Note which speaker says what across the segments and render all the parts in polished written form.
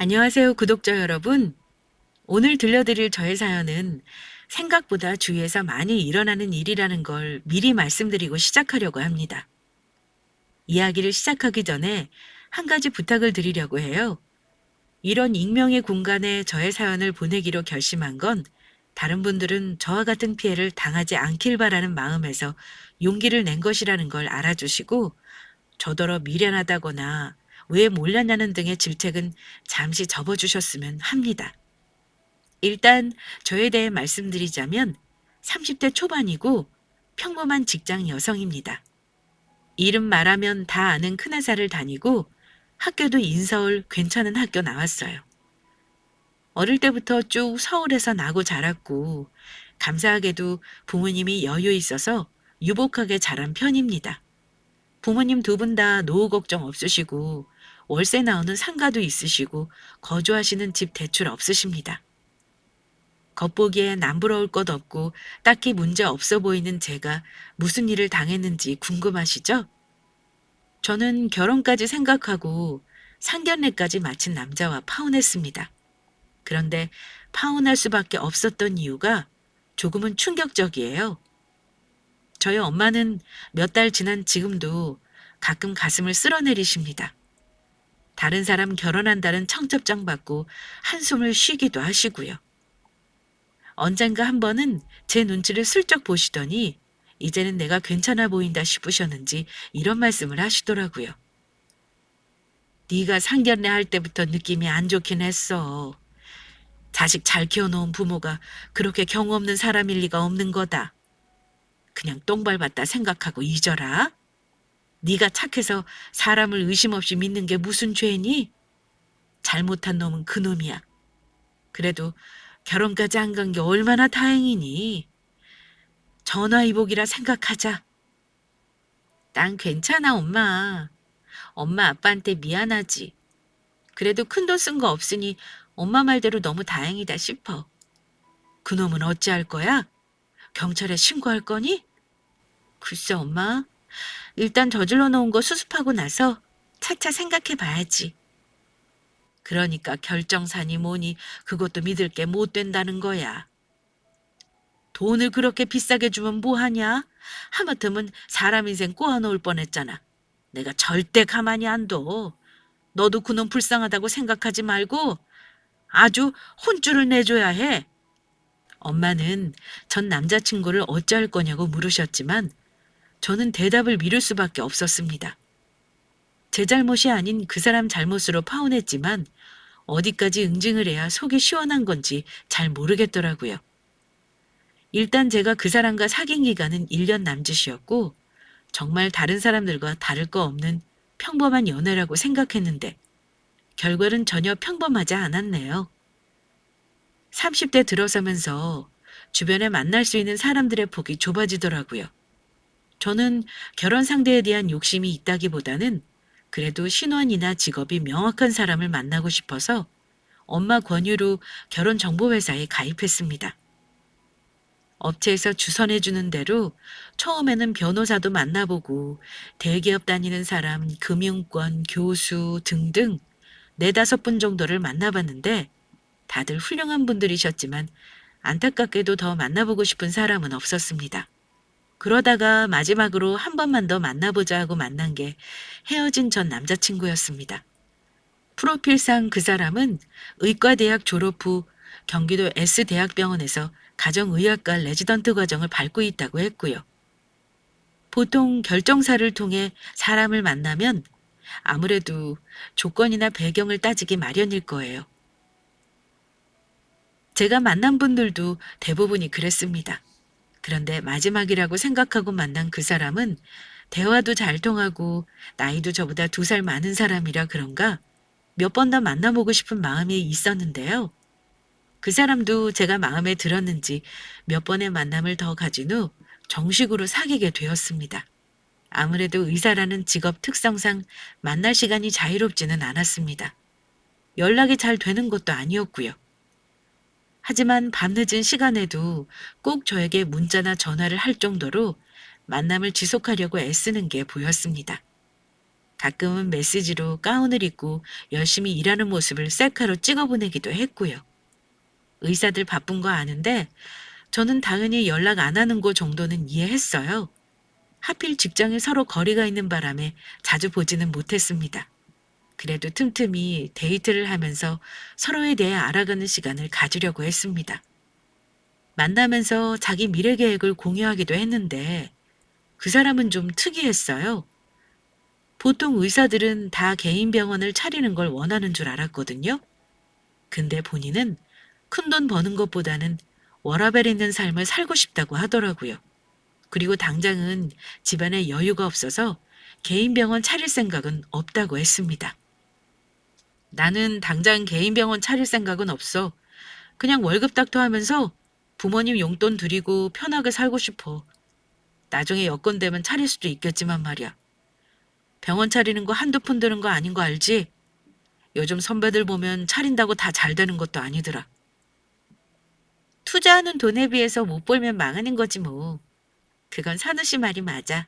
Speaker 1: 안녕하세요, 구독자 여러분. 오늘 들려드릴 저의 사연은 생각보다 주위에서 많이 일어나는 일이라는 걸 미리 말씀드리고 시작하려고 합니다. 이야기를 시작하기 전에 한 가지 부탁을 드리려고 해요. 이런 익명의 공간에 저의 사연을 보내기로 결심한 건 다른 분들은 저와 같은 피해를 당하지 않길 바라는 마음에서 용기를 낸 것이라는 걸 알아주시고 저더러 미련하다거나 왜 몰랐냐는 등의 질책은 잠시 접어주셨으면 합니다. 일단 저에 대해 말씀드리자면 30대 초반이고 평범한 직장 여성입니다. 이름 말하면 다 아는 큰회사를 다니고 학교도 인서울 괜찮은 학교 나왔어요. 어릴 때부터 쭉 서울에서 나고 자랐고 감사하게도 부모님이 여유 있어서 유복하게 자란 편입니다. 부모님 두 분 다 노후 걱정 없으시고 월세 나오는 상가도 있으시고 거주하시는 집 대출 없으십니다. 겉보기에 남부러울 것 없고 딱히 문제 없어 보이는 제가 무슨 일을 당했는지 궁금하시죠? 저는 결혼까지 생각하고 상견례까지 마친 남자와 파혼했습니다. 그런데 파혼할 수밖에 없었던 이유가 조금은 충격적이에요. 저희 엄마는 몇 달 지난 지금도 가끔 가슴을 쓸어내리십니다. 다른 사람 결혼한다는 청첩장 받고 한숨을 쉬기도 하시고요. 언젠가 한 번은 제 눈치를 슬쩍 보시더니 이제는 내가 괜찮아 보인다 싶으셨는지 이런 말씀을 하시더라고요. 네가 상견례 할 때부터 느낌이 안 좋긴 했어. 자식 잘 키워놓은 부모가 그렇게 경우 없는 사람일 리가 없는 거다. 그냥 똥 밟았다 생각하고 잊어라. 네가 착해서 사람을 의심 없이 믿는 게 무슨 죄니? 잘못한 놈은 그 놈이야. 그래도 결혼까지 안 간 게 얼마나 다행이니. 전화위복이라 생각하자. 난 괜찮아, 엄마. 엄마 아빠한테 미안하지. 그래도 큰돈 쓴 거 없으니 엄마 말대로 너무 다행이다 싶어. 그놈은 어찌할 거야? 경찰에 신고할 거니? 글쎄, 엄마. 일단 저질러 놓은 거 수습하고 나서 차차 생각해 봐야지. 그러니까 결정사니 뭐니 그것도 믿을 게 못 된다는 거야. 돈을 그렇게 비싸게 주면 뭐하냐? 하마터면 사람 인생 꼬아놓을 뻔했잖아. 내가 절대 가만히 안 둬. 너도 그놈 불쌍하다고 생각하지 말고 아주 혼쭐을 내줘야 해. 엄마는 전 남자친구를 어찌할 거냐고 물으셨지만 저는 대답을 미룰 수밖에 없었습니다. 제 잘못이 아닌 그 사람 잘못으로 파혼했지만 어디까지 응징을 해야 속이 시원한 건지 잘 모르겠더라고요. 일단 제가 그 사람과 사귄 기간은 1년 남짓이었고 정말 다른 사람들과 다를 거 없는 평범한 연애라고 생각했는데 결과는 전혀 평범하지 않았네요. 30대 들어서면서 주변에 만날 수 있는 사람들의 폭이 좁아지더라고요. 저는 결혼 상대에 대한 욕심이 있다기보다는 그래도 신원이나 직업이 명확한 사람을 만나고 싶어서 엄마 권유로 결혼정보회사에 가입했습니다. 업체에서 주선해주는 대로 처음에는 변호사도 만나보고 대기업 다니는 사람, 금융권, 교수 등등 4~5분 정도를 만나봤는데 다들 훌륭한 분들이셨지만 안타깝게도 더 만나보고 싶은 사람은 없었습니다. 그러다가 마지막으로 한 번만 더 만나보자 하고 만난 게 헤어진 전 남자친구였습니다. 프로필상 그 사람은 의과대학 졸업 후 경기도 S대학병원에서 가정의학과 레지던트 과정을 밟고 있다고 했고요. 보통 결정사를 통해 사람을 만나면 아무래도 조건이나 배경을 따지기 마련일 거예요. 제가 만난 분들도 대부분이 그랬습니다. 그런데 마지막이라고 생각하고 만난 그 사람은 대화도 잘 통하고 나이도 저보다 2살 많은 사람이라 그런가 몇 번 더 만나보고 싶은 마음이 있었는데요. 그 사람도 제가 마음에 들었는지 몇 번의 만남을 더 가진 후 정식으로 사귀게 되었습니다. 아무래도 의사라는 직업 특성상 만날 시간이 자유롭지는 않았습니다. 연락이 잘 되는 것도 아니었고요. 하지만 밤늦은 시간에도 꼭 저에게 문자나 전화를 할 정도로 만남을 지속하려고 애쓰는 게 보였습니다. 가끔은 메시지로 가운을 입고 열심히 일하는 모습을 셀카로 찍어 보내기도 했고요. 의사들 바쁜 거 아는데 저는 당연히 연락 안 하는 거 정도는 이해했어요. 하필 직장에 서로 거리가 있는 바람에 자주 보지는 못했습니다. 그래도 틈틈이 데이트를 하면서 서로에 대해 알아가는 시간을 가지려고 했습니다. 만나면서 자기 미래 계획을 공유하기도 했는데 그 사람은 좀 특이했어요. 보통 의사들은 다 개인 병원을 차리는 걸 원하는 줄 알았거든요. 근데 본인은 큰돈 버는 것보다는 워라밸 있는 삶을 살고 싶다고 하더라고요. 그리고 당장은 집안에 여유가 없어서 개인 병원 차릴 생각은 없다고 했습니다. 나는 당장 개인 병원 차릴 생각은 없어. 그냥 월급 닥터하면서 부모님 용돈 드리고 편하게 살고 싶어. 나중에 여건 되면 차릴 수도 있겠지만 말이야. 병원 차리는 거 한두 푼 드는 거 아닌 거 알지? 요즘 선배들 보면 차린다고 다 잘 되는 것도 아니더라. 투자하는 돈에 비해서 못 벌면 망하는 거지 뭐. 그건 산우 씨 말이 맞아.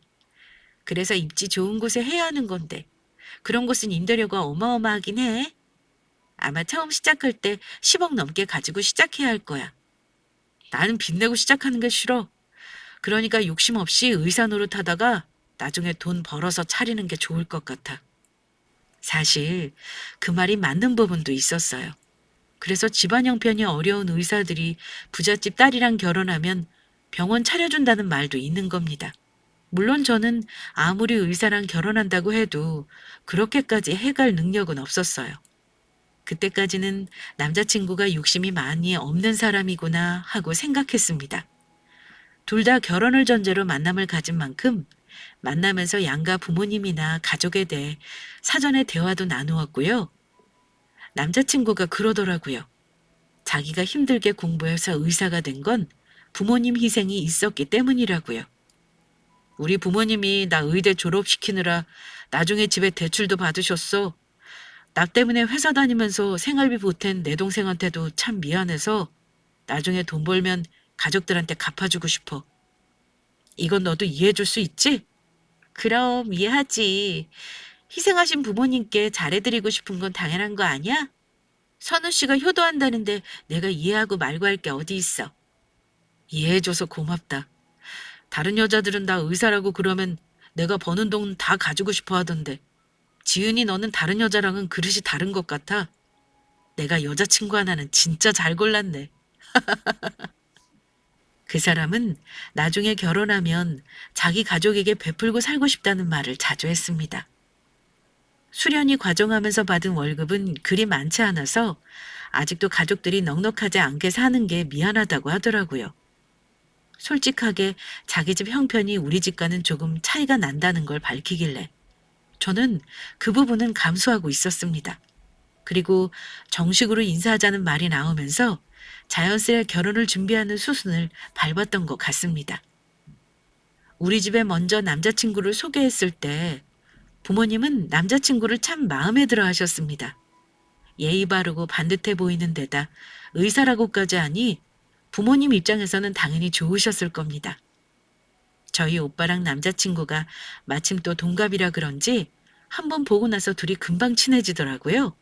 Speaker 1: 그래서 입지 좋은 곳에 해야 하는 건데 그런 곳은 임대료가 어마어마하긴 해. 아마 처음 시작할 때 10억 넘게 가지고 시작해야 할 거야. 나는 빚내고 시작하는 게 싫어. 그러니까 욕심 없이 의사 노릇하다가 나중에 돈 벌어서 차리는 게 좋을 것 같아. 사실 그 말이 맞는 부분도 있었어요. 그래서 집안 형편이 어려운 의사들이 부잣집 딸이랑 결혼하면 병원 차려준다는 말도 있는 겁니다. 물론 저는 아무리 의사랑 결혼한다고 해도 그렇게까지 해갈 능력은 없었어요. 그때까지는 남자친구가 욕심이 많이 없는 사람이구나 하고 생각했습니다. 둘 다 결혼을 전제로 만남을 가진 만큼 만나면서 양가 부모님이나 가족에 대해 사전에 대화도 나누었고요. 남자친구가 그러더라고요. 자기가 힘들게 공부해서 의사가 된 건 부모님 희생이 있었기 때문이라고요. 우리 부모님이 나 의대 졸업시키느라 나중에 집에 대출도 받으셨어. 나 때문에 회사 다니면서 생활비 보탠 내 동생한테도 참 미안해서 나중에 돈 벌면 가족들한테 갚아주고 싶어. 이건 너도 이해해줄 수 있지? 그럼 이해하지. 희생하신 부모님께 잘해드리고 싶은 건 당연한 거 아니야? 선우 씨가 효도한다는데 내가 이해하고 말고 할 게 어디 있어. 이해해줘서 고맙다. 다른 여자들은 나 의사라고 그러면 내가 버는 돈 다 가지고 싶어 하던데. 지은이 너는 다른 여자랑은 그릇이 다른 것 같아. 내가 여자친구 하나는 진짜 잘 골랐네. 그 사람은 나중에 결혼하면 자기 가족에게 베풀고 살고 싶다는 말을 자주 했습니다. 수련이 과정하면서 받은 월급은 그리 많지 않아서 아직도 가족들이 넉넉하지 않게 사는 게 미안하다고 하더라고요. 솔직하게 자기 집 형편이 우리 집과는 조금 차이가 난다는 걸 밝히길래 저는 그 부분은 감수하고 있었습니다. 그리고 정식으로 인사하자는 말이 나오면서 자연스레 결혼을 준비하는 수순을 밟았던 것 같습니다. 우리 집에 먼저 남자친구를 소개했을 때 부모님은 남자친구를 참 마음에 들어 하셨습니다. 예의 바르고 반듯해 보이는 데다 의사라고까지 하니 부모님 입장에서는 당연히 좋으셨을 겁니다. 저희 오빠랑 남자친구가 마침 또 동갑이라 그런지 한번 보고 나서 둘이 금방 친해지더라고요.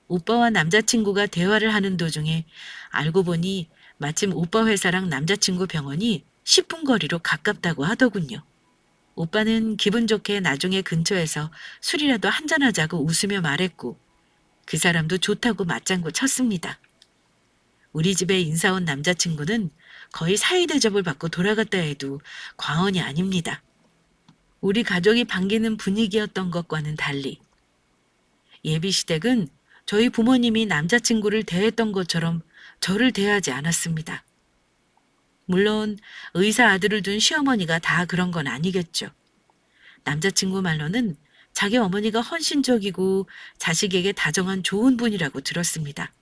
Speaker 1: 오빠와 남자친구가 대화를 하는 도중에 알고 보니 마침 오빠 회사랑 남자친구 병원이 10분 거리로 가깝다고 하더군요. 오빠는 기분 좋게 나중에 근처에서 술이라도 한잔하자고 웃으며 말했고 그 사람도 좋다고 맞장구 쳤습니다. 우리 집에 인사 온 남자친구는 거의 사위 대접을 받고 돌아갔다 해도 과언이 아닙니다. 우리 가족이 반기는 분위기였던 것과는 달리 예비시댁은 저희 부모님이 남자친구를 대했던 것처럼 저를 대하지 않았습니다. 물론 의사 아들을 둔 시어머니가 다 그런 건 아니겠죠. 남자친구 말로는 자기 어머니가 헌신적이고 자식에게 다정한 좋은 분이라고 들었습니다.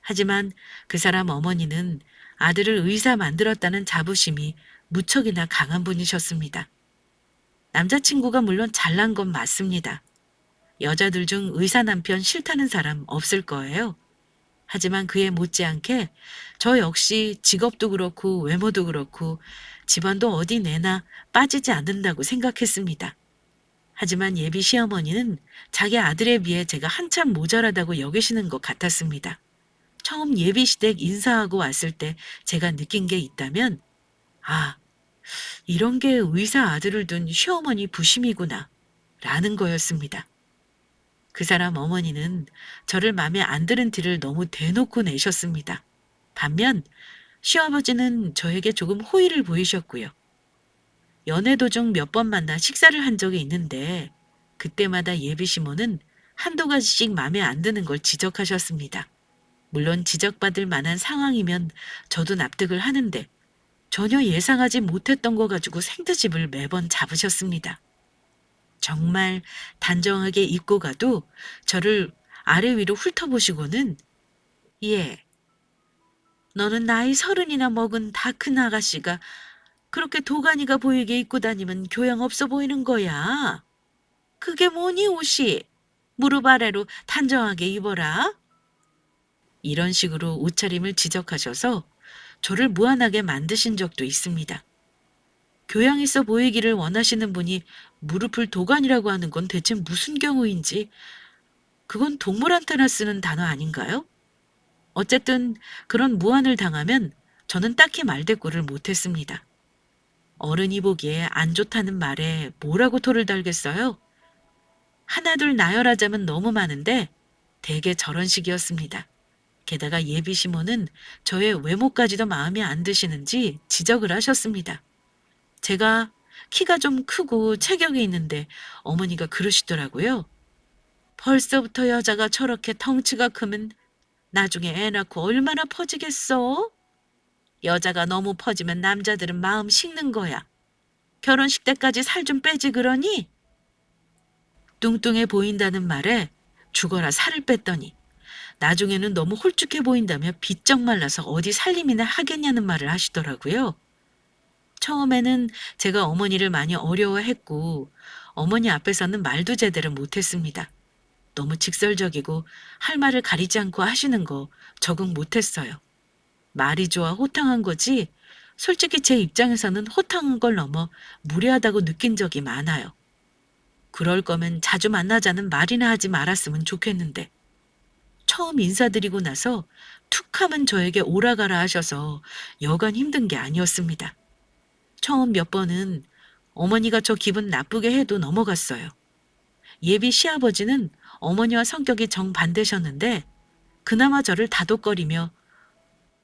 Speaker 1: 하지만 그 사람 어머니는 아들을 의사 만들었다는 자부심이 무척이나 강한 분이셨습니다. 남자친구가 물론 잘난 건 맞습니다. 여자들 중 의사 남편 싫다는 사람 없을 거예요. 하지만 그에 못지않게 저 역시 직업도 그렇고 외모도 그렇고 집안도 어디 내나 빠지지 않는다고 생각했습니다. 하지만 예비 시어머니는 자기 아들에 비해 제가 한참 모자라다고 여기시는 것 같았습니다. 처음 예비 시댁 인사하고 왔을 때 제가 느낀 게 있다면, 아, 이런 게 의사 아들을 둔 시어머니 부심이구나, 라는 거였습니다. 그 사람 어머니는 저를 마음에 안 드는 티를 너무 대놓고 내셨습니다. 반면 시아버지는 저에게 조금 호의를 보이셨고요. 연애 도중 몇 번 만나 식사를 한 적이 있는데 그때마다 예비 시모는 한두 가지씩 마음에 안 드는 걸 지적하셨습니다. 물론 지적받을 만한 상황이면 저도 납득을 하는데 전혀 예상하지 못했던 거 가지고 생트집을 매번 잡으셨습니다. 정말 단정하게 입고 가도 저를 아래 위로 훑어보시고는 예, 너는 나이 30이나 먹은 다 큰 아가씨가 그렇게 도가니가 보이게 입고 다니면 교양 없어 보이는 거야. 그게 뭐니 옷이? 무릎 아래로 단정하게 입어라. 이런 식으로 옷차림을 지적하셔서 저를 무안하게 만드신 적도 있습니다. 교양 있어 보이기를 원하시는 분이 무릎을 도가니라고 하는 건 대체 무슨 경우인지, 그건 동물한테나 쓰는 단어 아닌가요? 어쨌든 그런 무안을 당하면 저는 딱히 말대꾸를 못했습니다. 어른이 보기에 안 좋다는 말에 뭐라고 토를 달겠어요? 하나둘 나열하자면 너무 많은데 대개 저런 식이었습니다. 게다가 예비 시모는 저의 외모까지도 마음에 안 드시는지 지적을 하셨습니다. 제가 키가 좀 크고 체격이 있는데 어머니가 그러시더라고요. 벌써부터 여자가 저렇게 덩치가 크면 나중에 애 낳고 얼마나 퍼지겠어? 여자가 너무 퍼지면 남자들은 마음 식는 거야. 결혼식 때까지 살 좀 빼지 그러니? 뚱뚱해 보인다는 말에 죽어라 살을 뺐더니 나중에는 너무 홀쭉해 보인다며 비쩍 말라서 어디 살림이나 하겠냐는 말을 하시더라고요. 처음에는 제가 어머니를 많이 어려워했고 어머니 앞에서는 말도 제대로 못했습니다. 너무 직설적이고 할 말을 가리지 않고 하시는 거 적응 못했어요. 말이 좋아 호탕한 거지 솔직히 제 입장에서는 호탕한 걸 넘어 무례하다고 느낀 적이 많아요. 그럴 거면 자주 만나자는 말이나 하지 말았으면 좋겠는데 처음 인사드리고 나서 툭 하면 저에게 오라가라 하셔서 여간 힘든 게 아니었습니다. 처음 몇 번은 어머니가 저 기분 나쁘게 해도 넘어갔어요. 예비 시아버지는 어머니와 성격이 정반대셨는데 그나마 저를 다독거리며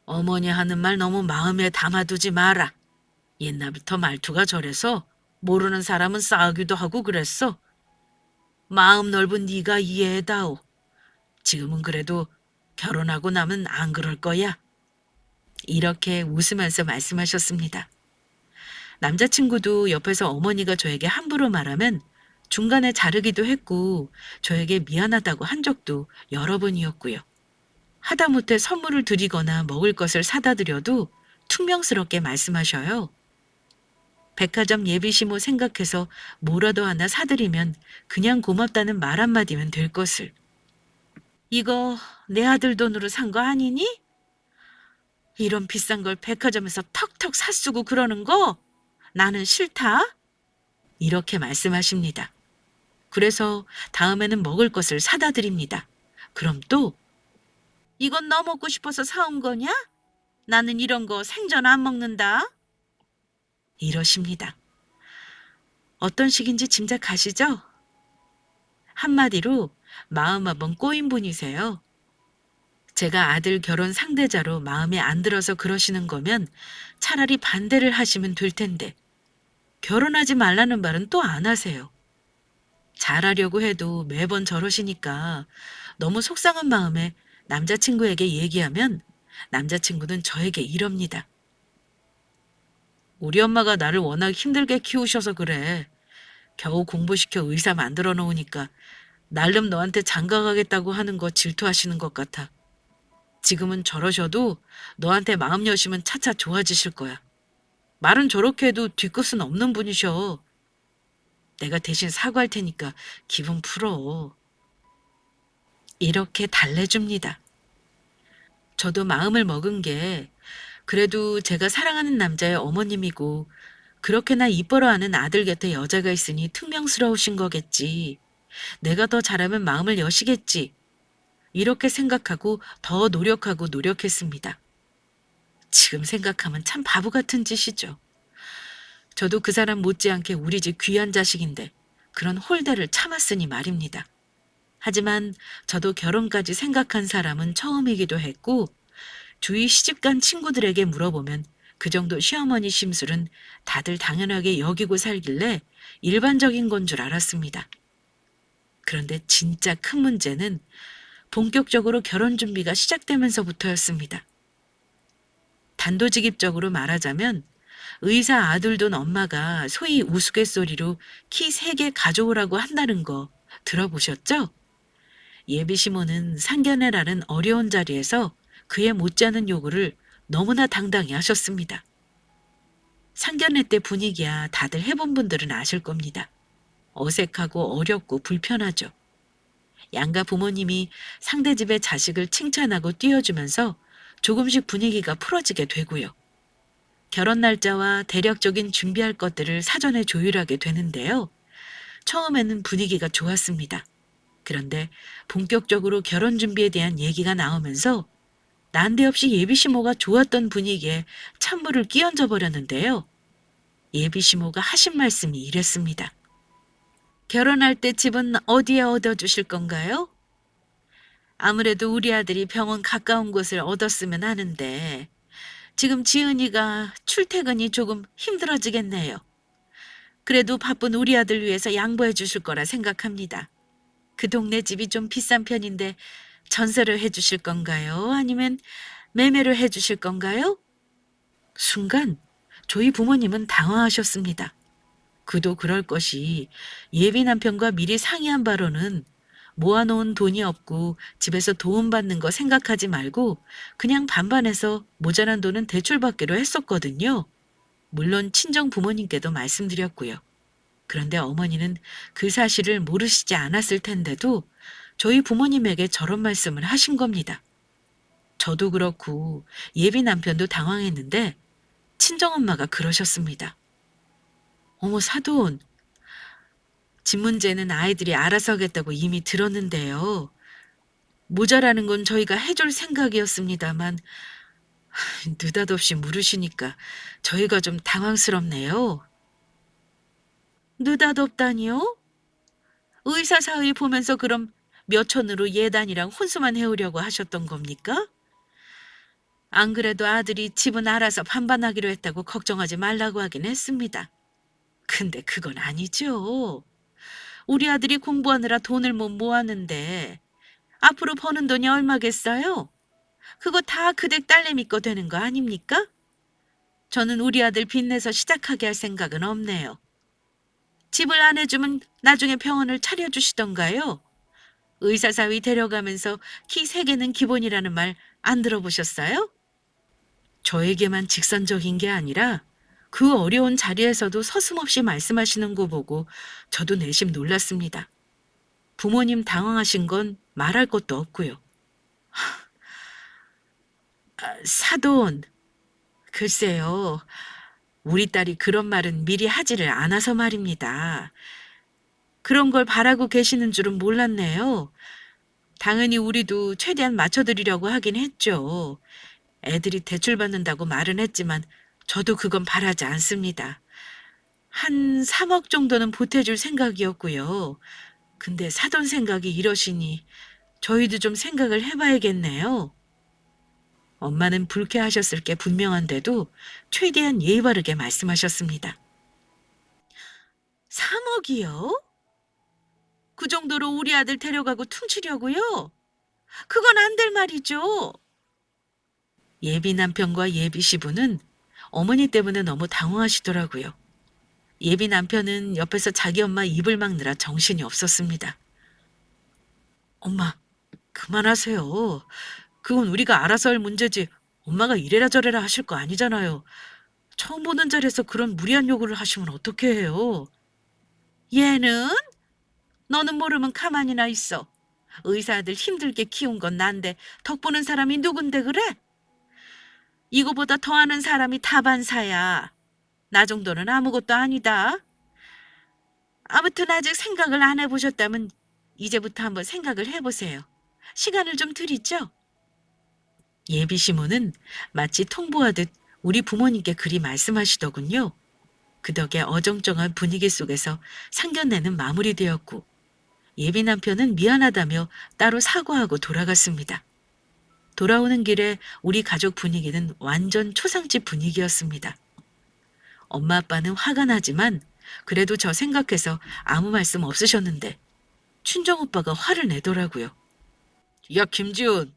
Speaker 1: 어머니 하는 말 너무 마음에 담아두지 마라. 옛날부터 말투가 저래서 모르는 사람은 싸우기도 하고 그랬어. 마음 넓은 네가 이해해다오. 지금은 그래도 결혼하고 나면 안 그럴 거야. 이렇게 웃으면서 말씀하셨습니다. 남자친구도 옆에서 어머니가 저에게 함부로 말하면 중간에 자르기도 했고 저에게 미안하다고 한 적도 여러 번이었고요. 하다못해 선물을 드리거나 먹을 것을 사다 드려도 퉁명스럽게 말씀하셔요. 백화점 예비시모 생각해서 뭐라도 하나 사드리면 그냥 고맙다는 말 한마디면 될 것을. 이거 내 아들 돈으로 산 거 아니니? 이런 비싼 걸 백화점에서 턱턱 사쓰고 그러는 거 나는 싫다. 이렇게 말씀하십니다. 그래서 다음에는 먹을 것을 사다 드립니다. 그럼 또 이건 너 먹고 싶어서 사온 거냐? 나는 이런 거 생전 안 먹는다. 이러십니다. 어떤 식인지 짐작가시죠? 한마디로 마음 한번 꼬인 분이세요. 제가 아들 결혼 상대자로 마음에 안 들어서 그러시는 거면 차라리 반대를 하시면 될 텐데 결혼하지 말라는 말은 또 안 하세요. 잘하려고 해도 매번 저러시니까 너무 속상한 마음에 남자친구에게 얘기하면 남자친구는 저에게 이럽니다. 우리 엄마가 나를 워낙 힘들게 키우셔서 그래. 겨우 공부시켜 의사 만들어 놓으니까 날름 너한테 장가가겠다고 하는 거 질투하시는 것 같아. 지금은 저러셔도 너한테 마음 여시면 차차 좋아지실 거야. 말은 저렇게 해도 뒤끝은 없는 분이셔. 내가 대신 사과할 테니까 기분 풀어. 이렇게 달래줍니다. 저도 마음을 먹은 게 그래도 제가 사랑하는 남자의 어머님이고 그렇게나 이뻐라하는 아들 곁에 여자가 있으니 퉁명스러우신 거겠지. 내가 더 잘하면 마음을 여시겠지. 이렇게 생각하고 더 노력하고 노력했습니다. 지금 생각하면 참 바보 같은 짓이죠. 저도 그 사람 못지않게 우리 집 귀한 자식인데 그런 홀대를 참았으니 말입니다. 하지만 저도 결혼까지 생각한 사람은 처음이기도 했고 주위 시집간 친구들에게 물어보면 그 정도 시어머니 심술은 다들 당연하게 여기고 살길래 일반적인 건 줄 알았습니다. 그런데 진짜 큰 문제는 본격적으로 결혼 준비가 시작되면서부터였습니다. 단도직입적으로 말하자면 의사 아들 둔 엄마가 소위 우스갯소리로 키 3개 가져오라고 한다는 거 들어보셨죠? 예비 시모는 상견례라는 어려운 자리에서 그에 못지않은 요구를 너무나 당당히 하셨습니다. 상견례 때 분위기야 다들 해본 분들은 아실 겁니다. 어색하고 어렵고 불편하죠. 양가 부모님이 상대 집의 자식을 칭찬하고 띄워주면서 조금씩 분위기가 풀어지게 되고요. 결혼 날짜와 대략적인 준비할 것들을 사전에 조율하게 되는데요. 처음에는 분위기가 좋았습니다. 그런데 본격적으로 결혼 준비에 대한 얘기가 나오면서 난데없이 예비시모가 좋았던 분위기에 찬물을 끼얹어 버렸는데요. 예비시모가 하신 말씀이 이랬습니다. 결혼할 때 집은 어디에 얻어주실 건가요? 아무래도 우리 아들이 병원 가까운 곳을 얻었으면 하는데 지금 지은이가 출퇴근이 조금 힘들어지겠네요. 그래도 바쁜 우리 아들 위해서 양보해 주실 거라 생각합니다. 그 동네 집이 좀 비싼 편인데 전세를 해 주실 건가요? 아니면 매매를 해 주실 건가요? 순간 저희 부모님은 당황하셨습니다. 그도 그럴 것이 예비 남편과 미리 상의한 바로는 모아놓은 돈이 없고 집에서 도움받는 거 생각하지 말고 그냥 반반해서 모자란 돈은 대출받기로 했었거든요. 물론 친정 부모님께도 말씀드렸고요. 그런데 어머니는 그 사실을 모르시지 않았을 텐데도 저희 부모님에게 저런 말씀을 하신 겁니다. 저도 그렇고 예비 남편도 당황했는데 친정엄마가 그러셨습니다. 어머 사돈, 집 문제는 아이들이 알아서 하겠다고 이미 들었는데요. 모자라는 건 저희가 해줄 생각이었습니다만 느닷없이 물으시니까 저희가 좀 당황스럽네요. 느닷없다니요? 의사 사의 보면서 그럼 몇 천으로 예단이랑 혼수만 해오려고 하셨던 겁니까? 안 그래도 아들이 집은 알아서 반반하기로 했다고 걱정하지 말라고 하긴 했습니다. 근데 그건 아니죠. 우리 아들이 공부하느라 돈을 못 모았는데 앞으로 버는 돈이 얼마겠어요? 그거 다 그댁 딸내미 거 되는 거 아닙니까? 저는 우리 아들 빚내서 시작하게 할 생각은 없네요. 집을 안 해주면 나중에 병원을 차려주시던가요? 의사사위 데려가면서 키 3개는 기본이라는 말 안 들어보셨어요? 저에게만 직선적인 게 아니라 그 어려운 자리에서도 서슴없이 말씀하시는 거 보고 저도 내심 놀랐습니다. 부모님 당황하신 건 말할 것도 없고요. 사돈, 글쎄요. 우리 딸이 그런 말은 미리 하지를 않아서 말입니다. 그런 걸 바라고 계시는 줄은 몰랐네요. 당연히 우리도 최대한 맞춰드리려고 하긴 했죠. 애들이 대출받는다고 말은 했지만 저도 그건 바라지 않습니다. 한 3억 정도는 보태줄 생각이었고요. 근데 사돈 생각이 이러시니 저희도 좀 생각을 해봐야겠네요. 엄마는 불쾌하셨을 게 분명한데도 최대한 예의 바르게 말씀하셨습니다. 3억이요? 그 정도로 우리 아들 데려가고 퉁치려고요? 그건 안 될 말이죠. 예비 남편과 예비 시부는 어머니 때문에 너무 당황하시더라고요. 예비 남편은 옆에서 자기 엄마 입을 막느라 정신이 없었습니다. 엄마, 그만하세요. 그건 우리가 알아서 할 문제지. 엄마가 이래라 저래라 하실 거 아니잖아요. 처음 보는 자리에서 그런 무리한 요구를 하시면 어떻게 해요? 얘는? 너는 모르면 가만히나 있어. 의사 아들 힘들게 키운 건 난데 덕보는 사람이 누군데 그래? 이거보다 더 아는 사람이 다반사야. 나 정도는 아무것도 아니다. 아무튼 아직 생각을 안 해보셨다면 이제부터 한번 생각을 해보세요. 시간을 좀 드리죠? 예비 시모는 마치 통보하듯 우리 부모님께 그리 말씀하시더군요. 그 덕에 어정쩡한 분위기 속에서 상견례는 마무리되었고 예비 남편은 미안하다며 따로 사과하고 돌아갔습니다. 돌아오는 길에 우리 가족 분위기는 완전 초상집 분위기였습니다. 엄마 아빠는 화가 나지만 그래도 저 생각해서 아무 말씀 없으셨는데 춘정 오빠가 화를 내더라고요. 야, 김지은,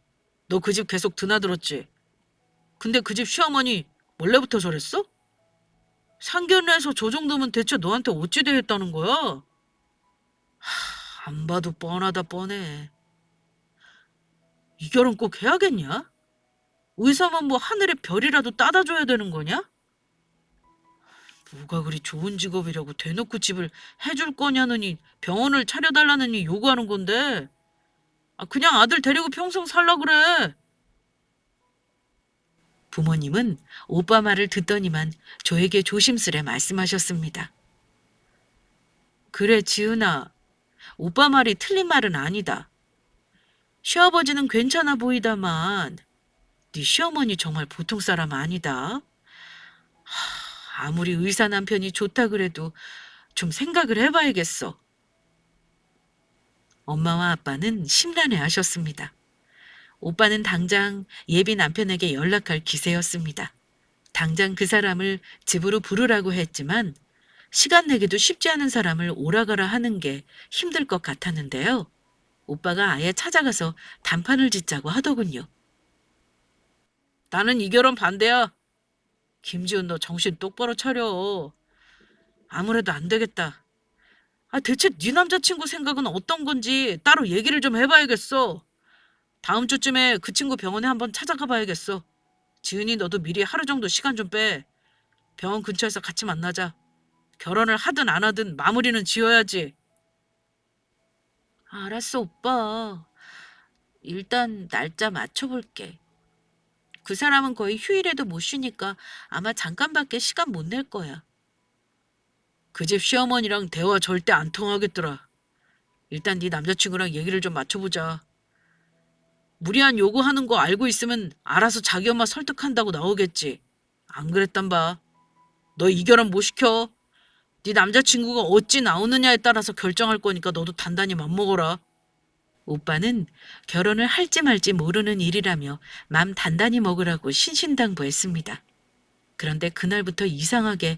Speaker 1: 너 그 집 계속 드나들었지? 근데 그 집 시어머니 원래부터 저랬어? 상견례에서 저 정도면 대체 너한테 어찌 대했다는 거야? 안 봐도 뻔하다 뻔해. 이 결혼 꼭 해야겠냐? 의사만 뭐 하늘의 별이라도 따다 줘야 되는 거냐? 뭐가 그리 좋은 직업이라고 대놓고 집을 해줄 거냐느니 병원을 차려달라느니 요구하는 건데. 그냥 아들 데리고 평생 살라 그래. 부모님은 오빠 말을 듣더니만 저에게 조심스레 말씀하셨습니다. 그래, 지은아. 오빠 말이 틀린 말은 아니다. 시아버지는 괜찮아 보이다만 네 시어머니 정말 보통 사람 아니다. 아무리 의사 남편이 좋다 그래도 좀 생각을 해봐야겠어. 엄마와 아빠는 심란해 하셨습니다. 오빠는 당장 예비 남편에게 연락할 기세였습니다. 당장 그 사람을 집으로 부르라고 했지만 시간 내기도 쉽지 않은 사람을 오라가라 하는 게 힘들 것 같았는데요. 오빠가 아예 찾아가서 단판을 짓자고 하더군요. 나는 이 결혼 반대야. 김지은 너 정신 똑바로 차려. 아무래도 안 되겠다. 대체 네 남자친구 생각은 어떤 건지 따로 얘기를 좀 해봐야겠어. 다음 주쯤에 그 친구 병원에 한번 찾아가 봐야겠어. 지은이 너도 미리 하루 정도 시간 좀 빼. 병원 근처에서 같이 만나자. 결혼을 하든 안 하든 마무리는 지어야지. 알았어, 오빠. 일단 날짜 맞춰볼게. 그 사람은 거의 휴일에도 못 쉬니까 아마 잠깐밖에 시간 못 낼 거야. 그 집 시어머니랑 대화 절대 안 통하겠더라. 일단 네 남자친구랑 얘기를 좀 맞춰보자. 무리한 요구하는 거 알고 있으면 알아서 자기 엄마 설득한다고 나오겠지. 안 그랬단 봐. 너 이 결혼 못 시켜. 네 남자친구가 어찌 나오느냐에 따라서 결정할 거니까 너도 단단히 맘먹어라. 오빠는 결혼을 할지 말지 모르는 일이라며 맘 단단히 먹으라고 신신당부했습니다. 그런데 그날부터 이상하게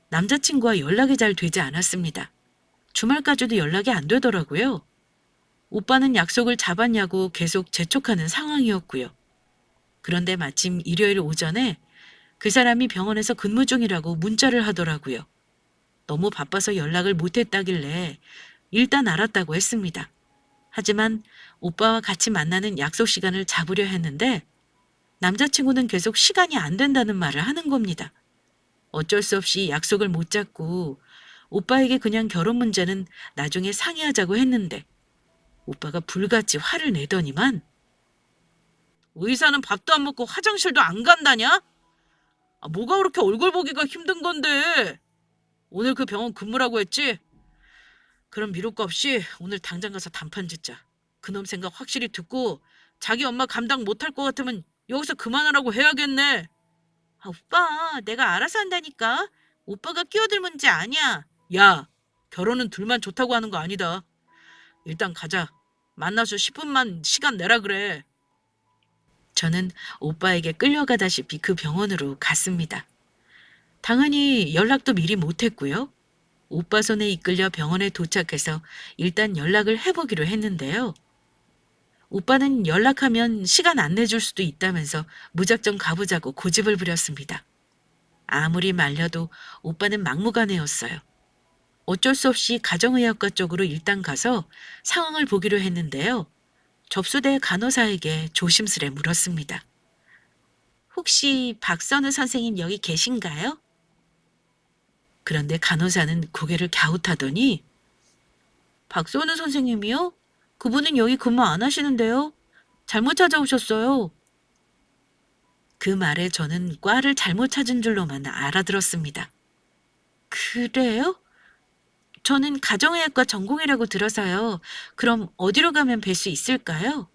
Speaker 1: 남자친구와 연락이 잘 되지 않았습니다. 주말까지도 연락이 안 되더라고요. 오빠는 약속을 잡았냐고 계속 재촉하는 상황이었고요. 그런데 마침 일요일 오전에 그 사람이 병원에서 근무 중이라고 문자를 하더라고요. 너무 바빠서 연락을 못했다길래 일단 알았다고 했습니다. 하지만 오빠와 같이 만나는 약속 시간을 잡으려 했는데 남자친구는 계속 시간이 안 된다는 말을 하는 겁니다. 어쩔 수 없이 약속을 못 잡고 오빠에게 그냥 결혼 문제는 나중에 상의하자고 했는데 오빠가 불같이 화를 내더니만 의사는 밥도 안 먹고 화장실도 안 간다냐? 뭐가 그렇게 얼굴 보기가 힘든 건데? 오늘 그 병원 근무라고 했지? 그럼 미룰 거 없이 오늘 당장 가서 단판 짓자. 그놈 생각 확실히 듣고 자기 엄마 감당 못할 것 같으면 여기서 그만하라고 해야겠네. 오빠, 내가 알아서 한다니까. 오빠가 끼어들 문제 아니야. 야, 결혼은 둘만 좋다고 하는 거 아니다. 일단 가자. 만나서 10분만 시간 내라 그래. 저는 오빠에게 끌려가다시피 그 병원으로 갔습니다. 당연히 연락도 미리 못했고요. 오빠 손에 이끌려 병원에 도착해서 일단 연락을 해보기로 했는데요. 오빠는 연락하면 시간 안 내줄 수도 있다면서 무작정 가보자고 고집을 부렸습니다. 아무리 말려도 오빠는 막무가내였어요. 어쩔 수 없이 가정의학과 쪽으로 일단 가서 상황을 보기로 했는데요. 접수대 간호사에게 조심스레 물었습니다. 혹시 박선우 선생님 여기 계신가요? 그런데 간호사는 고개를 갸웃하더니 박선우 선생님이요? 그분은 여기 근무 안 하시는데요. 잘못 찾아오셨어요. 그 말에 저는 과를 잘못 찾은 줄로만 알아들었습니다. 그래요? 저는 가정의학과 전공이라고 들어서요. 그럼 어디로 가면 뵐 수 있을까요?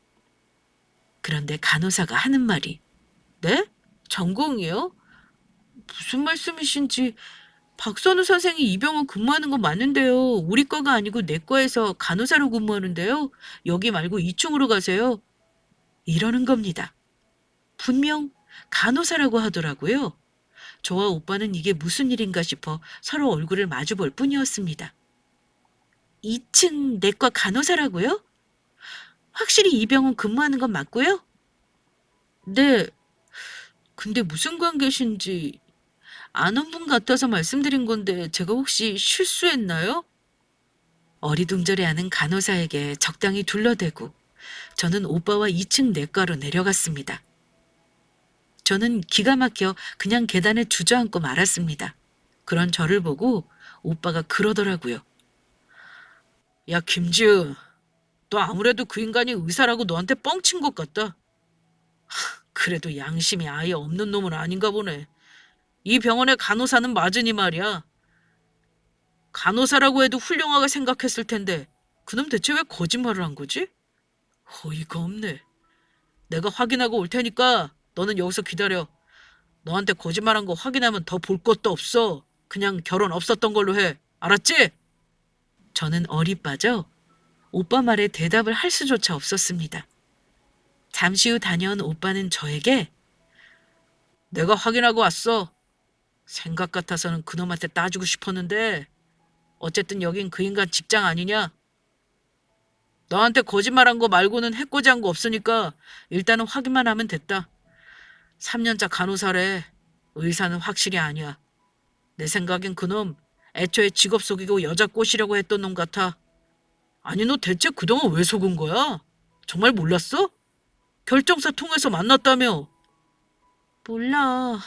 Speaker 1: 그런데 간호사가 하는 말이, 네? 전공이요? 무슨 말씀이신지. 박선우 선생이 이 병원 근무하는 건 맞는데요. 우리 과가 아니고 내과에서 간호사로 근무하는데요. 여기 말고 2층으로 가세요. 이러는 겁니다. 분명 간호사라고 하더라고요. 저와 오빠는 이게 무슨 일인가 싶어 서로 얼굴을 마주볼 뿐이었습니다. 2층 내과 간호사라고요? 확실히 이 병원 근무하는 건 맞고요? 네. 근데 무슨 관계신지 아는 분 같아서 말씀드린 건데 제가 혹시 실수했나요? 어리둥절해하는 간호사에게 적당히 둘러대고 저는 오빠와 2층 내과로 내려갔습니다. 저는 기가 막혀 그냥 계단에 주저앉고 말았습니다. 그런 저를 보고 오빠가 그러더라고요. 야, 김지은, 너 아무래도 그 인간이 의사라고 너한테 뻥친 것 같다. 그래도 양심이 아예 없는 놈은 아닌가 보네. 이 병원의 간호사는 맞으니 말이야. 간호사라고 해도 훌륭하게 생각했을 텐데 그놈 대체 왜 거짓말을 한 거지? 어이가 없네. 내가 확인하고 올 테니까 너는 여기서 기다려. 너한테 거짓말한 거 확인하면 더 볼 것도 없어. 그냥 결혼 없었던 걸로 해. 알았지? 저는 어리 빠져 오빠 말에 대답을 할 수조차 없었습니다. 잠시 후 다녀온 오빠는 저에게 내가 확인하고 왔어. 생각 같아서는 그놈한테 따주고 싶었는데 어쨌든 여긴 그 인간 직장 아니냐? 너한테 거짓말한 거 말고는 해코지한 거 없으니까 일단은 확인만 하면 됐다. 3년차 간호사래. 의사는 확실히 아니야. 내 생각엔 그놈 애초에 직업 속이고 여자 꼬시려고 했던 놈 같아. 아니 너 대체 그동안 왜 속은 거야? 정말 몰랐어? 결정사 통해서 만났다며. 몰라.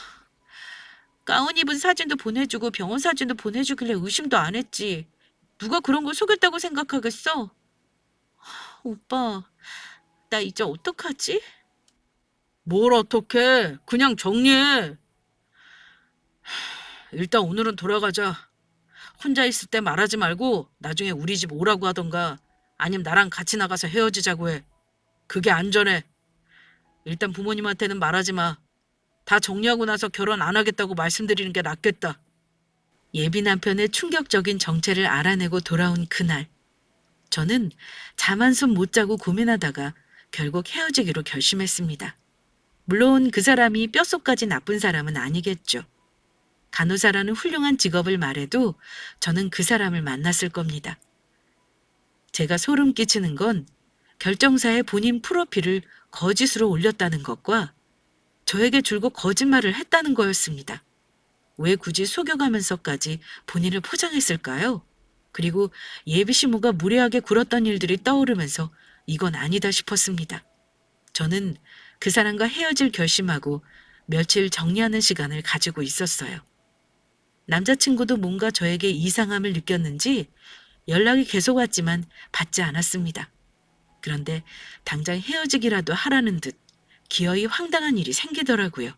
Speaker 1: 가운 입은 사진도 보내주고 병원 사진도 보내주길래 의심도 안 했지. 누가 그런 걸 속였다고 생각하겠어? 오빠, 나 이제 어떡하지? 뭘 어떡해. 그냥 정리해. 일단 오늘은 돌아가자. 혼자 있을 때 말하지 말고 나중에 우리 집 오라고 하던가 아니면 나랑 같이 나가서 헤어지자고 해. 그게 안전해. 일단 부모님한테는 말하지 마. 다 정리하고 나서 결혼 안 하겠다고 말씀드리는 게 낫겠다. 예비 남편의 충격적인 정체를 알아내고 돌아온 그날. 저는 잠 한숨 못 자고 고민하다가 결국 헤어지기로 결심했습니다. 물론 그 사람이 뼛속까지 나쁜 사람은 아니겠죠. 간호사라는 훌륭한 직업을 말해도 저는 그 사람을 만났을 겁니다. 제가 소름 끼치는 건 결정사에 본인 프로필을 거짓으로 올렸다는 것과 저에게 줄곧 거짓말을 했다는 거였습니다. 왜 굳이 속여가면서까지 본인을 포장했을까요? 그리고 예비 시모가 무례하게 굴었던 일들이 떠오르면서 이건 아니다 싶었습니다. 저는 그 사람과 헤어질 결심하고 며칠 정리하는 시간을 가지고 있었어요. 남자친구도 뭔가 저에게 이상함을 느꼈는지 연락이 계속 왔지만 받지 않았습니다. 그런데 당장 헤어지기라도 하라는 듯 기어이 황당한 일이 생기더라고요.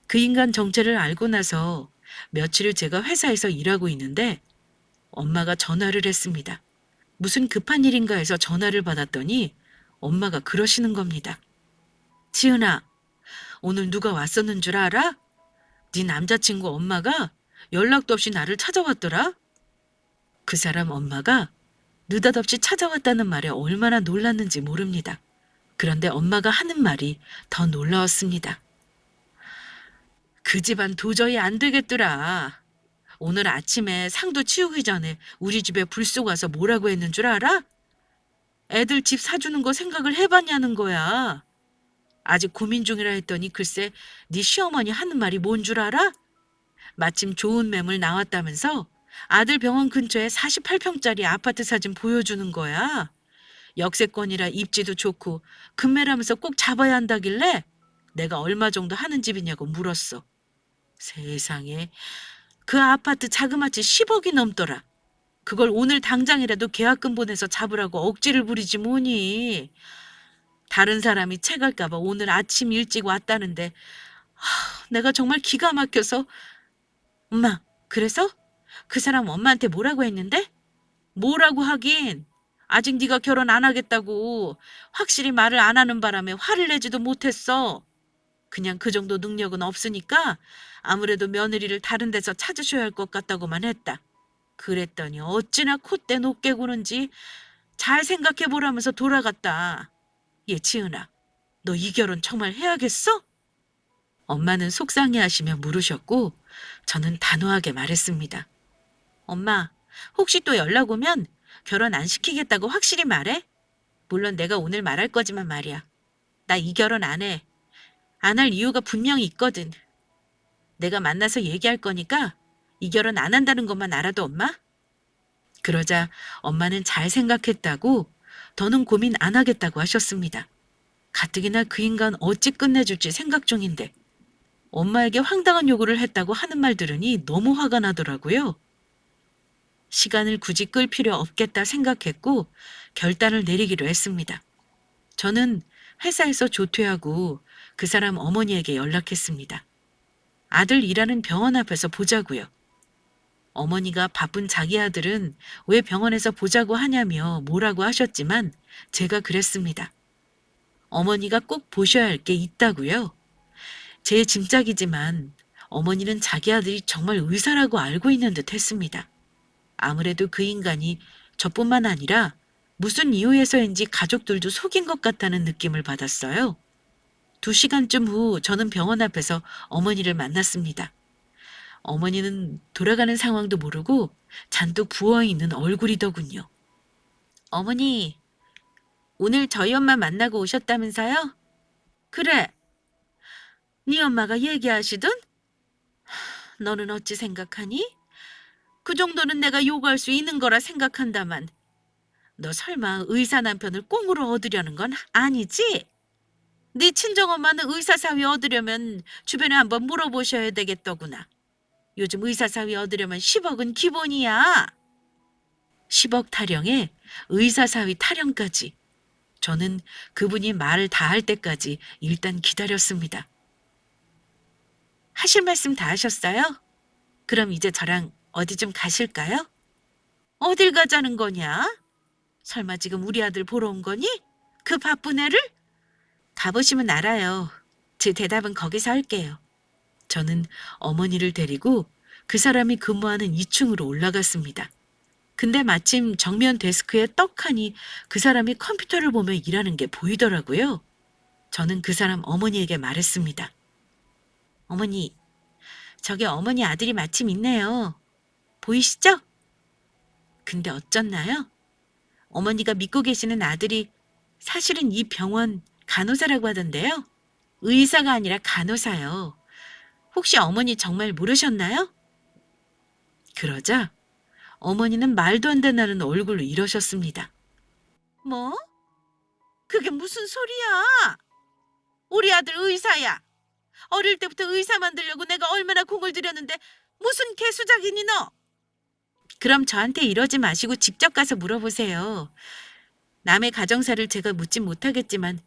Speaker 1: 그 인간 정체를 알고 나서 며칠을 제가 회사에서 일하고 있는데 엄마가 전화를 했습니다. 무슨 급한 일인가 해서 전화를 받았더니 엄마가 그러시는 겁니다. 지은아, 오늘 누가 왔었는 줄 알아? 네 남자친구 엄마가 연락도 없이 나를 찾아왔더라? 그 사람 엄마가 느닷없이 찾아왔다는 말에 얼마나 놀랐는지 모릅니다. 그런데 엄마가 하는 말이 더 놀라웠습니다. 그 집안 도저히 안 되겠더라. 오늘 아침에 상도 치우기 전에 우리 집에 불 쏘고 와서 뭐라고 했는 줄 알아? 애들 집 사주는 거 생각을 해봤냐는 거야. 아직 고민 중이라 했더니 글쎄 네 시어머니 하는 말이 뭔 줄 알아? 마침 좋은 매물 나왔다면서 아들 병원 근처에 48평짜리 아파트 사진 보여주는 거야. 역세권이라 입지도 좋고 금매라면서 꼭 잡아야 한다길래 내가 얼마 정도 하는 집이냐고 물었어. 세상에 그 아파트 자그마치 10억이 넘더라. 그걸 오늘 당장이라도 계약금 보내서 잡으라고 억지를 부리지 뭐니. 다른 사람이 채갈까 봐 오늘 아침 일찍 왔다는데 내가 정말 기가 막혀서. 엄마, 그래서? 그 사람 엄마한테 뭐라고 했는데? 뭐라고 하긴. 아직 네가 결혼 안 하겠다고 확실히 말을 안 하는 바람에 화를 내지도 못했어. 그냥 그 정도 능력은 없으니까 아무래도 며느리를 다른 데서 찾으셔야 할 것 같다고만 했다. 그랬더니 어찌나 콧대 높게 구는지 잘 생각해 보라면서 돌아갔다. 얘 지은아, 너 이 결혼 정말 해야겠어? 엄마는 속상해하시며 물으셨고 저는 단호하게 말했습니다. 엄마, 혹시 또 연락 오면 결혼 안 시키겠다고 확실히 말해? 물론 내가 오늘 말할 거지만 말이야. 나 이 결혼 안 해. 안 할 이유가 분명히 있거든. 내가 만나서 얘기할 거니까 이 결혼 안 한다는 것만 알아도 엄마? 그러자 엄마는 잘 생각했다고 더는 고민 안 하겠다고 하셨습니다. 가뜩이나 그 인간 어찌 끝내줄지 생각 중인데 엄마에게 황당한 요구를 했다고 하는 말 들으니 너무 화가 나더라고요. 시간을 굳이 끌 필요 없겠다 생각했고 결단을 내리기로 했습니다. 저는 회사에서 조퇴하고 그 사람 어머니에게 연락했습니다. 아들 일하는 병원 앞에서 보자고요. 어머니가 바쁜 자기 아들은 왜 병원에서 보자고 하냐며 뭐라고 하셨지만 제가 그랬습니다. 어머니가 꼭 보셔야 할 게 있다고요. 제 짐작이지만 어머니는 자기 아들이 정말 의사라고 알고 있는 듯 했습니다. 아무래도 그 인간이 저뿐만 아니라 무슨 이유에서인지 가족들도 속인 것 같다는 느낌을 받았어요. 2시간쯤 후 저는 병원 앞에서 어머니를 만났습니다. 어머니는 돌아가는 상황도 모르고 잔뜩 부어있는 얼굴이더군요. 어머니, 오늘 저희 엄마 만나고 오셨다면서요? 그래, 네 엄마가 얘기하시든? 너는 어찌 생각하니? 그 정도는 내가 요구할 수 있는 거라 생각한다만 너 설마 의사 남편을 꽁으로 얻으려는 건 아니지? 네 친정엄마는 의사 사위 얻으려면 주변에 한번 물어보셔야 되겠더구나. 요즘 의사 사위 얻으려면 10억은 기본이야. 10억 타령에 의사 사위 타령까지. 저는 그분이 말을 다 할 때까지 일단 기다렸습니다. 하실 말씀 다 하셨어요? 그럼 이제 저랑 어디 좀 가실까요? 어딜 가자는 거냐? 설마 지금 우리 아들 보러 온 거니? 그 바쁜 애를? 가보시면 알아요. 제 대답은 거기서 할게요. 저는 어머니를 데리고 그 사람이 근무하는 2층으로 올라갔습니다. 근데 마침 정면 데스크에 떡하니 그 사람이 컴퓨터를 보며 일하는 게 보이더라고요. 저는 그 사람 어머니에게 말했습니다. 어머니, 저기 어머니 아들이 마침 있네요. 보이시죠? 근데 어쩌나요? 어머니가 믿고 계시는 아들이 사실은 이 병원 간호사라고 하던데요. 의사가 아니라 간호사요. 혹시 어머니 정말 모르셨나요? 그러자 어머니는 말도 안 된다는 얼굴로 이러셨습니다. 뭐? 그게 무슨 소리야? 우리 아들 의사야. 어릴 때부터 의사 만들려고 내가 얼마나 공을 들였는데 무슨 개수작이니 너? 그럼 저한테 이러지 마시고 직접 가서 물어보세요. 남의 가정사를 제가 묻진 못하겠지만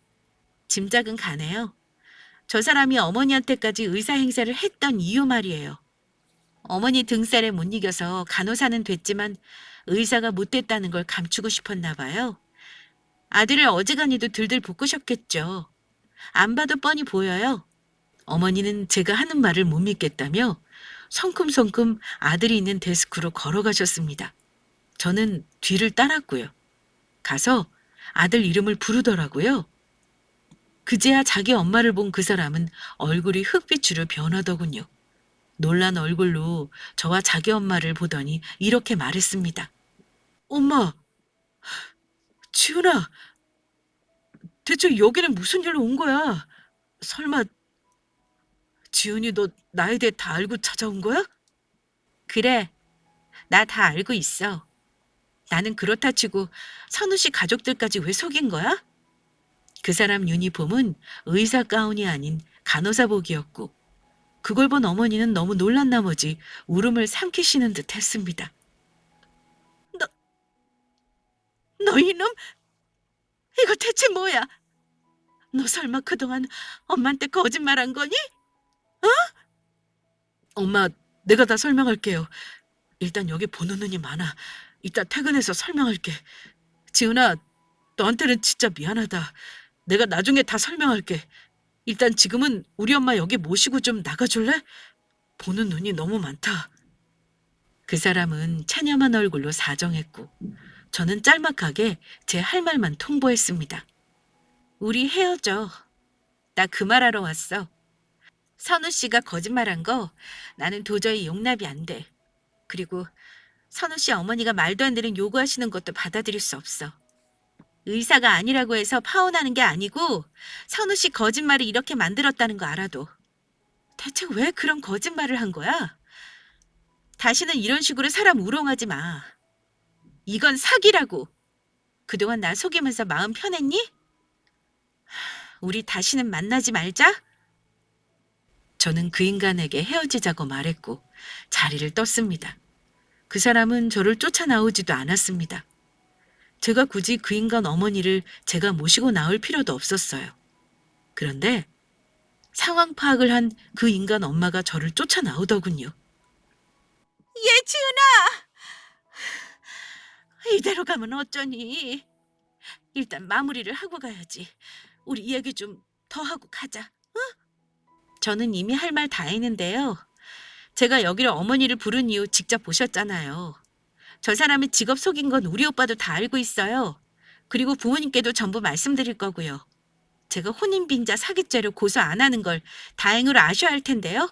Speaker 1: 짐작은 가네요. 저 사람이 어머니한테까지 의사 행세를 했던 이유 말이에요. 어머니 등살에 못 이겨서 간호사는 됐지만 의사가 못 됐다는 걸 감추고 싶었나 봐요. 아들을 어지간히도 들들 볶으셨겠죠. 안 봐도 뻔히 보여요. 어머니는 제가 하는 말을 못 믿겠다며 성큼성큼 아들이 있는 데스크로 걸어가셨습니다. 저는 뒤를 따랐고요. 가서 아들 이름을 부르더라고요. 그제야 자기 엄마를 본 그 사람은 얼굴이 흑빛으로 변하더군요. 놀란 얼굴로 저와 자기 엄마를 보더니 이렇게 말했습니다. 엄마, 지은아, 대체 여기는 무슨 일로 온 거야? 설마 지은이 너 나에 대해 다 알고 찾아온 거야? 그래, 나 다 알고 있어. 나는 그렇다 치고 선우 씨 가족들까지 왜 속인 거야? 그 사람 유니폼은 의사 가운이 아닌 간호사복이었고 그걸 본 어머니는 너무 놀란 나머지 울음을 삼키시는 듯 했습니다. 너, 너 이놈? 이거 대체 뭐야? 너 설마 그동안 엄마한테 거짓말한 거니? 엄마, 내가 다 설명할게요. 일단 여기 보는 눈이 많아. 이따 퇴근해서 설명할게. 지은아, 너한테는 진짜 미안하다. 내가 나중에 다 설명할게. 일단 지금은 우리 엄마 여기 모시고 좀 나가줄래? 보는 눈이 너무 많다. 그 사람은 체념한 얼굴로 사정했고 저는 짤막하게 제 할 말만 통보했습니다. 우리 헤어져. 나 그 말하러 왔어. 선우 씨가 거짓말한 거 나는 도저히 용납이 안 돼. 그리고 선우 씨 어머니가 말도 안 되는 요구하시는 것도 받아들일 수 없어. 의사가 아니라고 해서 파혼하는 게 아니고 선우 씨 거짓말을 이렇게 만들었다는 거 알아도 대체 왜 그런 거짓말을 한 거야? 다시는 이런 식으로 사람 우롱하지 마. 이건 사기라고. 그동안 나 속이면서 마음 편했니? 우리 다시는 만나지 말자. 저는 그 인간에게 헤어지자고 말했고 자리를 떴습니다. 그 사람은 저를 쫓아나오지도 않았습니다. 제가 굳이 그 인간 어머니를 제가 모시고 나올 필요도 없었어요. 그런데 상황 파악을 한 그 인간 엄마가 저를 쫓아나오더군요. 예지은아! 이대로 가면 어쩌니? 일단 마무리를 하고 가야지. 우리 얘기 좀 더 하고 가자. 저는 이미 할 말 다 했는데요. 제가 여기를 어머니를 부른 이유 직접 보셨잖아요. 저 사람의 직업 속인 건 우리 오빠도 다 알고 있어요. 그리고 부모님께도 전부 말씀드릴 거고요. 제가 혼인빙자 사기죄로 고소 안 하는 걸 다행으로 아셔야 할 텐데요.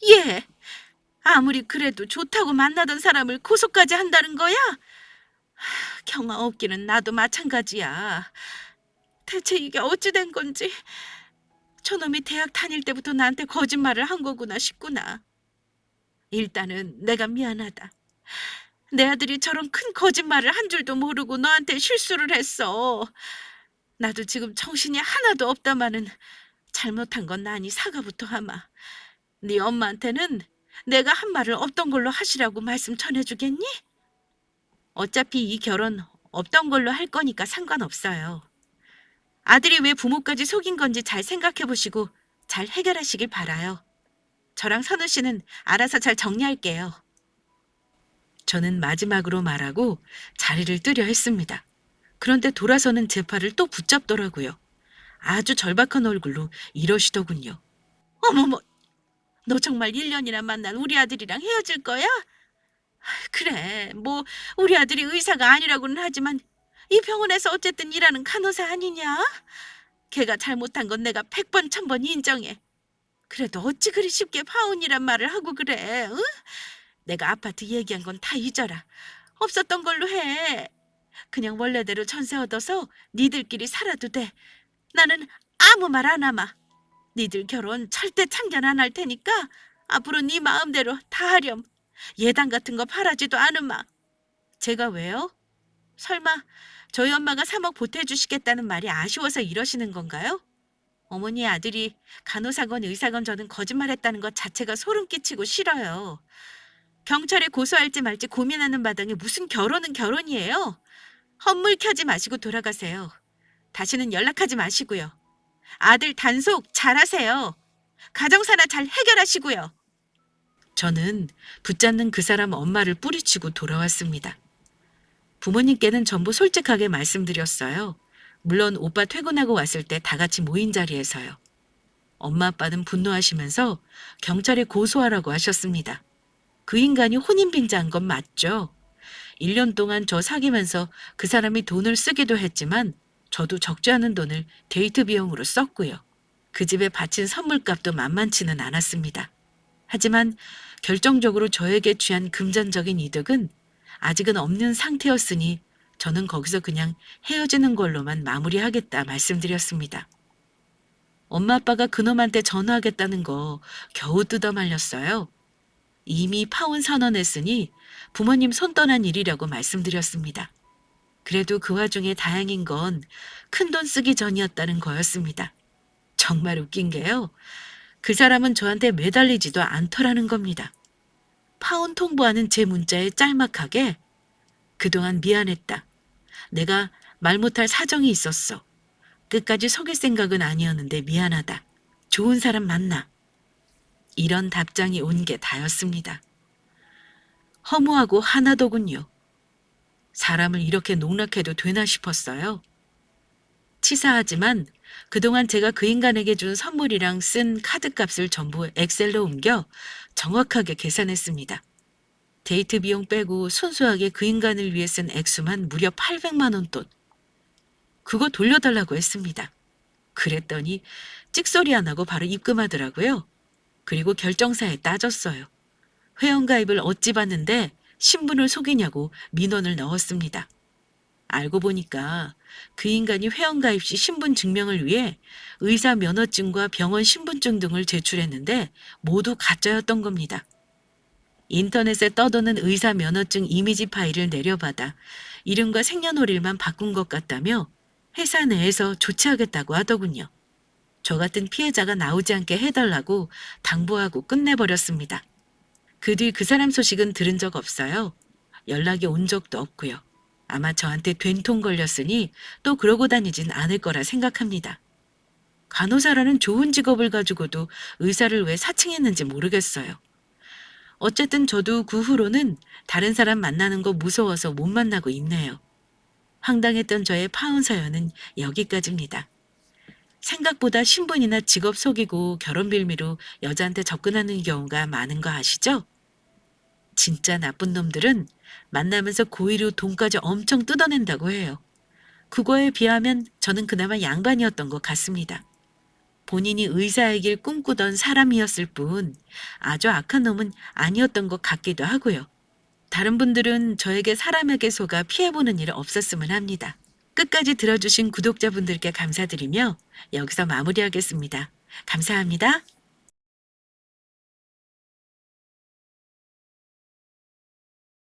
Speaker 1: 예. 아무리 그래도 좋다고 만나던 사람을 고소까지 한다는 거야? 경아 없기는 나도 마찬가지야. 대체 이게 어찌 된 건지. 저놈이 대학 다닐 때부터 나한테 거짓말을 한 거구나 싶구나. 일단은 내가 미안하다. 내 아들이 저런 큰 거짓말을 한 줄도 모르고 너한테 실수를 했어. 나도 지금 정신이 하나도 없다마는 잘못한 건 나니 사과부터 하마. 네 엄마한테는 내가 한 말을 없던 걸로 하시라고 말씀 전해주겠니? 어차피 이 결혼 없던 걸로 할 거니까 상관없어요. 아들이 왜 부모까지 속인 건지 잘 생각해 보시고 잘 해결하시길 바라요. 저랑 선우 씨는 알아서 잘 정리할게요. 저는 마지막으로 말하고 자리를 뜨려 했습니다. 그런데 돌아서는 제 팔을 또 붙잡더라고요. 아주 절박한 얼굴로 이러시더군요. 어머머, 너 정말 1년이나 만난 우리 아들이랑 헤어질 거야? 그래, 뭐 우리 아들이 의사가 아니라고는 하지만 이 병원에서 어쨌든 일하는 간호사 아니냐? 걔가 잘못한 건 내가 100번 1000번 인정해. 그래도 어찌 그리 쉽게 파혼이란 말을 하고 그래, 응? 내가 아파트 얘기한 건 다 잊어라. 없었던 걸로 해. 그냥 원래대로 전세 얻어서 니들끼리 살아도 돼. 나는 아무 말 안 하마. 니들 결혼 절대 참견 안 할 테니까 앞으로 네 마음대로 다 하렴. 예단 같은 거 바라지도 않으마. 제가 왜요? 설마 저희 엄마가 3억 보태주시겠다는 말이 아쉬워서 이러시는 건가요? 어머니의 아들이 간호사건 의사건 저는 거짓말했다는 것 자체가 소름 끼치고 싫어요. 경찰에 고소할지 말지 고민하는 마당에 무슨 결혼은 결혼이에요. 헛물 켜지 마시고 돌아가세요. 다시는 연락하지 마시고요. 아들 단속 잘하세요. 가정사나 잘 해결하시고요. 저는 붙잡는 그 사람 엄마를 뿌리치고 돌아왔습니다. 부모님께는 전부 솔직하게 말씀드렸어요. 물론 오빠 퇴근하고 왔을 때 다 같이 모인 자리에서요. 엄마 아빠는 분노하시면서 경찰에 고소하라고 하셨습니다. 그 인간이 혼인빙자한 건 맞죠. 1년 동안 저 사귀면서 그 사람이 돈을 쓰기도 했지만 저도 적지 않은 돈을 데이트 비용으로 썼고요. 그 집에 바친 선물값도 만만치는 않았습니다. 하지만 결정적으로 저에게 취한 금전적인 이득은 아직은 없는 상태였으니 저는 거기서 그냥 헤어지는 걸로만 마무리하겠다 말씀드렸습니다. 엄마 아빠가 그놈한테 전화하겠다는 거 겨우 뜯어말렸어요. 이미 파혼 선언했으니 부모님 손 떠난 일이라고 말씀드렸습니다. 그래도 그 와중에 다행인 건 큰돈 쓰기 전이었다는 거였습니다. 정말 웃긴 게요. 그 사람은 저한테 매달리지도 않더라는 겁니다. 파혼 통보하는 제 문자에 짤막하게 그동안 미안했다. 내가 말 못할 사정이 있었어. 끝까지 속일 생각은 아니었는데 미안하다. 좋은 사람 만나. 이런 답장이 온 게 다였습니다. 허무하고 하나더군요. 사람을 이렇게 농락해도 되나 싶었어요. 치사하지만 그동안 제가 그 인간에게 준 선물이랑 쓴 카드값을 전부 엑셀로 옮겨 정확하게 계산했습니다. 데이트 비용 빼고 순수하게 그 인간을 위해 쓴 액수만 무려 800만 원 돈. 그거 돌려달라고 했습니다. 그랬더니 찍소리 안 하고 바로 입금하더라고요. 그리고 결정사에 따졌어요. 회원가입을 어찌 봤는데 신분을 속이냐고 민원을 넣었습니다. 알고 보니까 그 인간이 회원가입 시 신분 증명을 위해 의사 면허증과 병원 신분증 등을 제출했는데 모두 가짜였던 겁니다. 인터넷에 떠도는 의사 면허증 이미지 파일을 내려받아 이름과 생년월일만 바꾼 것 같다며 회사 내에서 조치하겠다고 하더군요. 저 같은 피해자가 나오지 않게 해달라고 당부하고 끝내버렸습니다. 그 뒤 그 사람 소식은 들은 적 없어요. 연락이 온 적도 없고요. 아마 저한테 된통 걸렸으니 또 그러고 다니진 않을 거라 생각합니다. 간호사라는 좋은 직업을 가지고도 의사를 왜 사칭했는지 모르겠어요. 어쨌든 저도 그 후로는 다른 사람 만나는 거 무서워서 못 만나고 있네요. 황당했던 저의 파혼 사연은 여기까지입니다. 생각보다 신분이나 직업 속이고 결혼 빌미로 여자한테 접근하는 경우가 많은 거 아시죠? 진짜 나쁜 놈들은 만나면서 고의로 돈까지 엄청 뜯어낸다고 해요. 그거에 비하면 저는 그나마 양반이었던 것 같습니다. 본인이 의사이길 꿈꾸던 사람이었을 뿐 아주 악한 놈은 아니었던 것 같기도 하고요. 다른 분들은 저에게 사람에게 속아 피해보는 일 없었으면 합니다. 끝까지 들어주신 구독자분들께 감사드리며 여기서 마무리하겠습니다. 감사합니다.